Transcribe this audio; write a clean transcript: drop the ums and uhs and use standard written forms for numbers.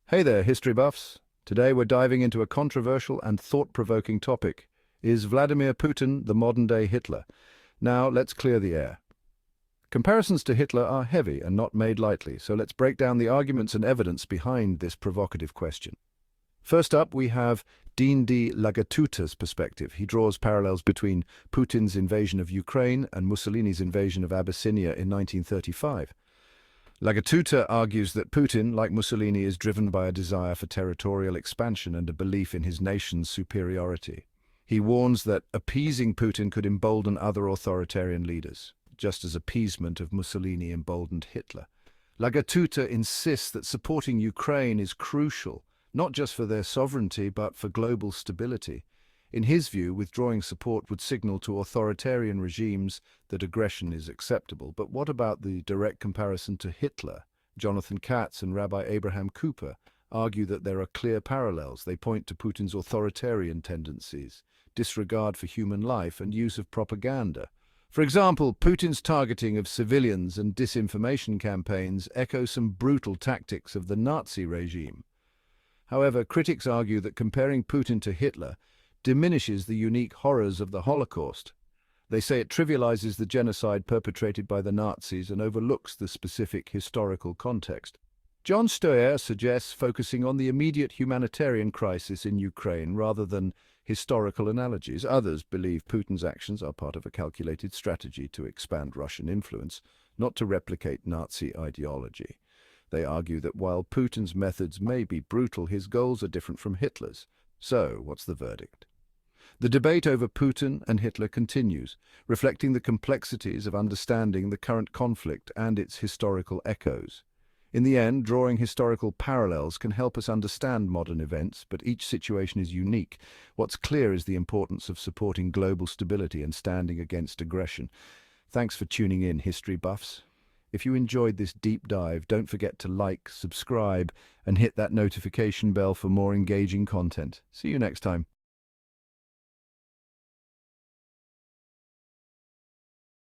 Hey there, history buffs. Today we're diving into a controversial and thought-provoking topic. Is Vladimir Putin the modern-day Hitler? Now, let's clear the air. Comparisons to Hitler are heavy and not made lightly, so let's break down the arguments and evidence behind this provocative question. First up, we have Dean de Lagatuta's perspective. He draws parallels between Putin's invasion of Ukraine and Mussolini's invasion of Abyssinia in 1935. Lagatuta argues that Putin, like Mussolini, is driven by a desire for territorial expansion and a belief in his nation's superiority. He warns that appeasing Putin could embolden other authoritarian leaders, just as appeasement of Mussolini emboldened Hitler. Lagatuta insists that supporting Ukraine is crucial, not just for their sovereignty but for global stability. In his view, withdrawing support would signal to authoritarian regimes that aggression is acceptable. But what about the direct comparison to Hitler? Jonathan Katz and Rabbi Abraham Cooper argue that there are clear parallels. They point to Putin's authoritarian tendencies, disregard for human life, and use of propaganda. For example, Putin's targeting of civilians and disinformation campaigns echo some brutal tactics of the Nazi regime. However, critics argue that comparing Putin to Hitler diminishes the unique horrors of the Holocaust. They say it trivializes the genocide perpetrated by the Nazis and overlooks the specific historical context. John Stoyer suggests focusing on the immediate humanitarian crisis in Ukraine rather than historical analogies. Others believe Putin's actions are part of a calculated strategy to expand Russian influence, not to replicate Nazi ideology. They argue that while Putin's methods may be brutal, his goals are different from Hitler's. So, what's the verdict? The debate over Putin and Hitler continues, reflecting the complexities of understanding the current conflict and its historical echoes. In the end, drawing historical parallels can help us understand modern events, but each situation is unique. What's clear is the importance of supporting global stability and standing against aggression. Thanks for tuning in, history buffs. If you enjoyed this deep dive, don't forget to like, subscribe, and hit that notification bell for more engaging content. See you next time.